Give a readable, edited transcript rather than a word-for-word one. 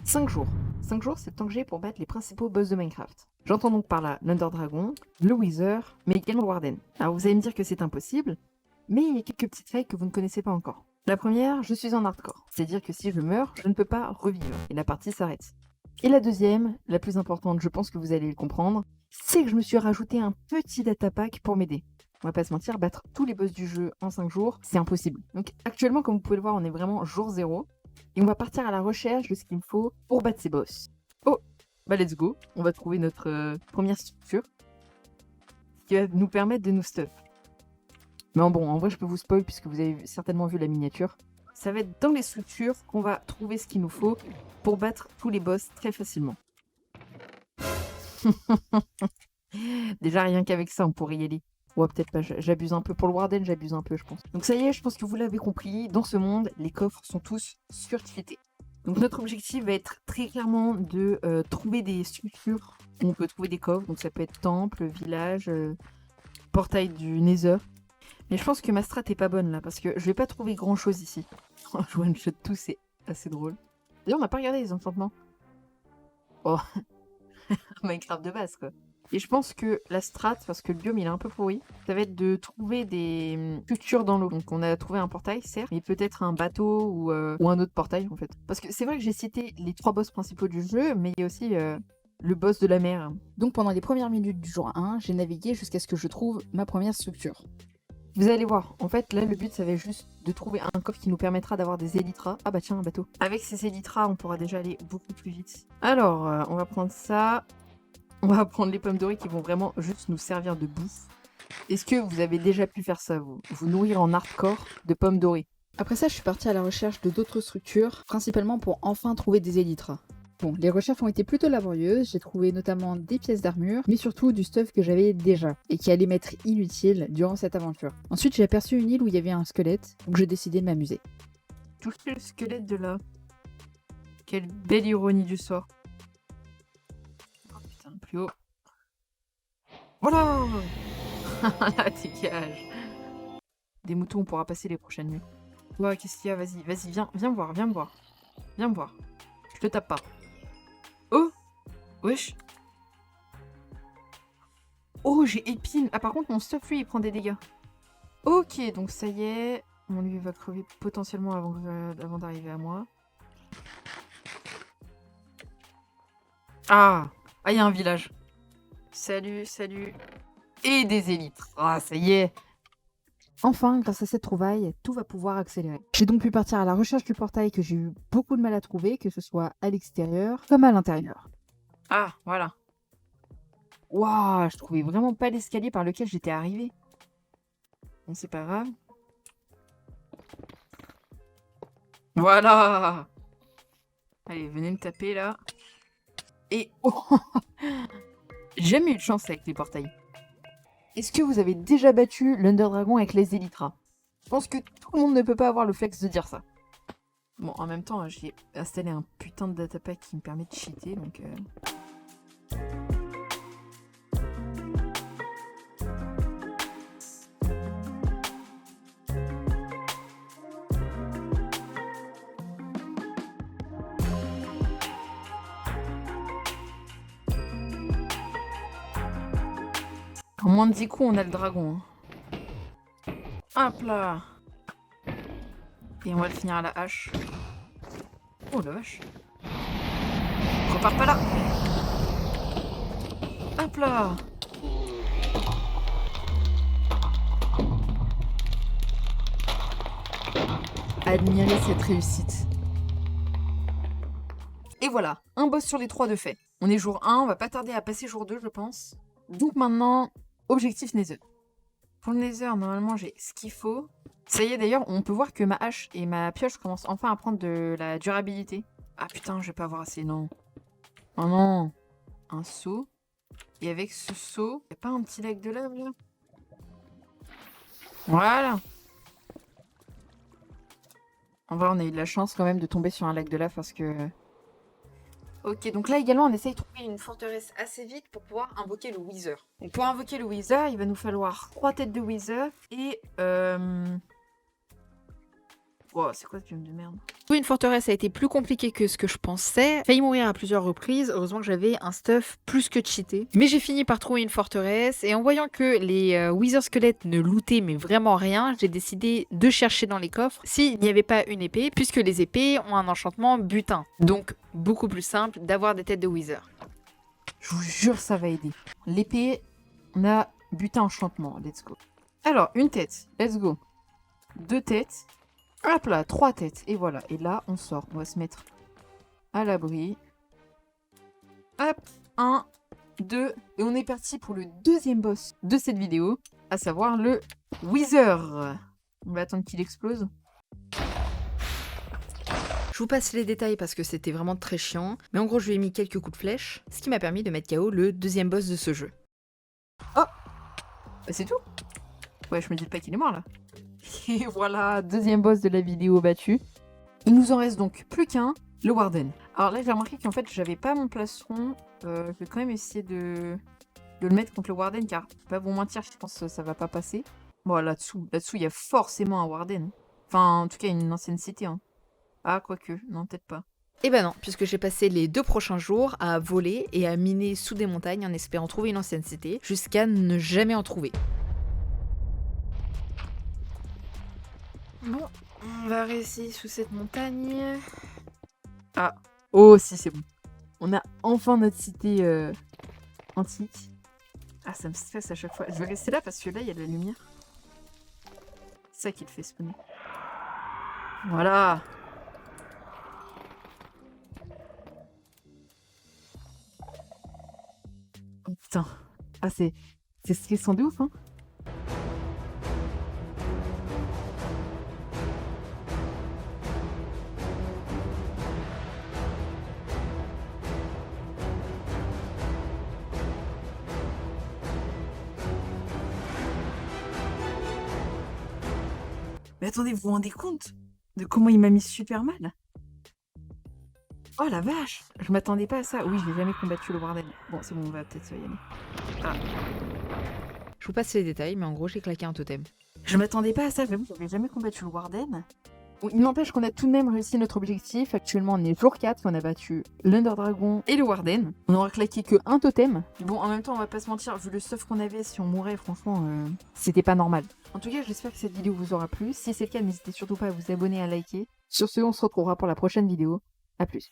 5 jours. 5 jours, c'est le temps que j'ai pour battre les principaux boss de Minecraft. J'entends donc par là l'Under Dragon, le Wither, mais également le Warden. Alors vous allez me dire que c'est impossible, mais il y a quelques petites failles que vous ne connaissez pas encore. La première, je suis en hardcore, c'est-à-dire que si je meurs, je ne peux pas revivre, et la partie s'arrête. Et la deuxième, la plus importante, je pense que vous allez le comprendre, c'est que je me suis rajouté un petit data pack pour m'aider. On va pas se mentir, battre tous les boss du jeu en 5 jours, c'est impossible. Donc actuellement, comme vous pouvez le voir, on est vraiment jour 0. Et on va partir à la recherche de ce qu'il me faut pour battre ces boss. Oh, bah let's go. On va trouver notre première structure qui va nous permettre de nous stuff. Mais bon, en vrai, je peux vous spoil puisque vous avez certainement vu la miniature. Ça va être dans les structures qu'on va trouver ce qu'il nous faut pour battre tous les boss très facilement. Déjà, rien qu'avec ça, on pourrait y aller. Ouais, peut-être pas, j'abuse un peu. Pour le Warden, j'abuse un peu, je pense. Donc ça y est, je pense que vous l'avez compris. Dans ce monde, les coffres sont tous surcheatés. Donc notre objectif va être très clairement de trouver des structures où on peut trouver des coffres. Donc ça peut être temple, village, portail du Nether. Mais je pense que ma strat est pas bonne là, parce que je vais pas trouver grand chose ici. Je one-shot tout, c'est assez drôle. D'ailleurs, on n'a pas regardé les enchantements. Oh, Minecraft de base quoi. Et je pense que la strat, parce que le biome il est un peu pourri, ça va être de trouver des structures dans l'eau. Donc on a trouvé un portail, certes, mais peut-être un bateau ou un autre portail en fait. Parce que c'est vrai que j'ai cité les 3 boss principaux du jeu, mais il y a aussi le boss de la mer. Donc pendant les premières minutes du jour 1, j'ai navigué jusqu'à ce que je trouve ma première structure. Vous allez voir, en fait là le but ça va être juste de trouver un coffre qui nous permettra d'avoir des élytras. Ah bah tiens, un bateau. Avec ces élytras on pourra déjà aller beaucoup plus vite. Alors on va prendre ça. On va prendre les pommes dorées qui vont vraiment juste nous servir de bouffe. Est-ce que vous avez déjà pu faire ça, vous nourrir en hardcore de pommes dorées? Après ça, je suis partie à la recherche de d'autres structures, principalement pour enfin trouver des élytras. Bon, les recherches ont été plutôt laborieuses, j'ai trouvé notamment des pièces d'armure, mais surtout du stuff que j'avais déjà, et qui allait m'être inutile durant cette aventure. Ensuite, j'ai aperçu une île où il y avait un squelette, donc j'ai décidé de m'amuser. Toucher le squelette de là. Quelle belle ironie du sort. Plus haut. Voilà. La dégage. Des moutons, on pourra passer les prochaines nuits. Ouais, qu'est-ce qu'il y a? Vas-y, vas-y, viens me voir, viens me voir. Viens me voir. Je te tape pas. Oh. Wesh. Oh, j'ai épine. Ah, par contre, mon stuff, lui, il prend des dégâts. Ok, donc ça y est. Mon lui va crever potentiellement avant d'arriver à moi. Ah. Ah, il y a un village. Salut, salut. Et des élytres. Ah, ça y est. Enfin, grâce à cette trouvaille, tout va pouvoir accélérer. J'ai donc pu partir à la recherche du portail que j'ai eu beaucoup de mal à trouver, que ce soit à l'extérieur comme à l'intérieur. Ah, voilà. Waouh, je trouvais vraiment pas l'escalier par lequel j'étais arrivé. Bon, c'est pas grave. Voilà. Allez, venez me taper là. Et oh, j'ai jamais eu de chance avec les portails. Est-ce que vous avez déjà battu l'Under Dragon avec les élytras? Je pense que tout le monde ne peut pas avoir le flex de dire ça. Bon, en même temps, j'ai installé un putain de datapack qui me permet de cheater, donc... En moins de 10 coups, on a le dragon. Hein. Hop là. Et on va le finir à la hache. Oh la vache. Repars pas là. Hop là. Admirez cette réussite. Et voilà, un boss sur les 3 de fait. On est jour 1, on va pas tarder à passer jour 2, je pense. Donc maintenant, objectif Nether. Pour le Nether, normalement, j'ai ce qu'il faut. Ça y est, d'ailleurs, on peut voir que ma hache et ma pioche commencent enfin à prendre de la durabilité. Ah putain, je vais pas avoir assez, non. Oh non. Un seau. Et avec ce seau, y a pas un petit lac de lave, là? Voilà. En vrai, on a eu de la chance quand même de tomber sur un lac de lave parce que... Ok, donc là également, on essaye de trouver une forteresse assez vite pour pouvoir invoquer le Wither. Donc pour invoquer le Wither, il va nous falloir 3 têtes de Wither et Wow, c'est quoi ce biome de merde? Trouver une forteresse a été plus compliqué que ce que je pensais. Failli mourir à plusieurs reprises. Heureusement que j'avais un stuff plus que cheaté. Mais j'ai fini par trouver une forteresse. Et en voyant que les Wither squelettes ne lootaient mais vraiment rien, j'ai décidé de chercher dans les coffres s'il n'y avait pas une épée, puisque les épées ont un enchantement butin. Donc beaucoup plus simple d'avoir des têtes de Wither. Je vous jure, ça va aider. L'épée, on a butin enchantement. Let's go. Alors, une tête. Let's go. 2 têtes. Hop là, 3 têtes. Et voilà. Et là, on sort. On va se mettre à l'abri. Hop. 1, 2. Et on est parti pour le deuxième boss de cette vidéo. À savoir le Wither. On va attendre qu'il explose. Je vous passe les détails parce que c'était vraiment très chiant. Mais en gros, je lui ai mis quelques coups de flèche, ce qui m'a permis de mettre KO le deuxième boss de ce jeu. Oh, bah, c'est tout. Ouais, je me dis pas qu'il est mort là. Et voilà, deuxième boss de la vidéo battu. Il nous en reste donc plus qu'un, le Warden. Alors là, j'ai remarqué qu'en fait, j'avais pas mon plastron. Je vais quand même essayer de le mettre contre le Warden, car, pas vous mentir, je pense que ça va pas passer. Bon, là-dessous, il y a forcément un Warden. Enfin, en tout cas, une ancienne cité. Hein. Ah, quoique, non, peut-être pas. Eh ben non, puisque j'ai passé les 2 prochains jours à voler et à miner sous des montagnes en espérant trouver une ancienne cité, jusqu'à ne jamais en trouver. Bon, on va rester sous cette montagne. Ah, oh si, c'est bon. On a enfin notre cité antique. Ah, ça me stresse à chaque fois. Je vais rester là parce que là, il y a de la lumière. C'est ça qui le fait spawner. Voilà. Oh, putain. Ah, c'est stressant de ouf, hein. Mais attendez, vous vous rendez compte de comment il m'a mis super mal? Oh la vache! Je m'attendais pas à ça. Oui, j'ai jamais combattu le Warden. Bon, c'est bon, on va peut-être y aller. Ah. Je vous passe les détails, mais en gros, j'ai claqué un totem. Je m'attendais pas à ça, j'avoue, j'avais jamais combattu le Warden. Bon, il n'empêche qu'on a tout de même réussi notre objectif. Actuellement, on est jour 4, on a battu l'Under Dragon et le Warden. On aura claqué que un totem. Bon, en même temps, on va pas se mentir, vu le stuff qu'on avait, si on mourait, franchement, c'était pas normal. En tout cas, j'espère que cette vidéo vous aura plu. Si c'est le cas, n'hésitez surtout pas à vous abonner et à liker. Sur ce, on se retrouvera pour la prochaine vidéo. A plus.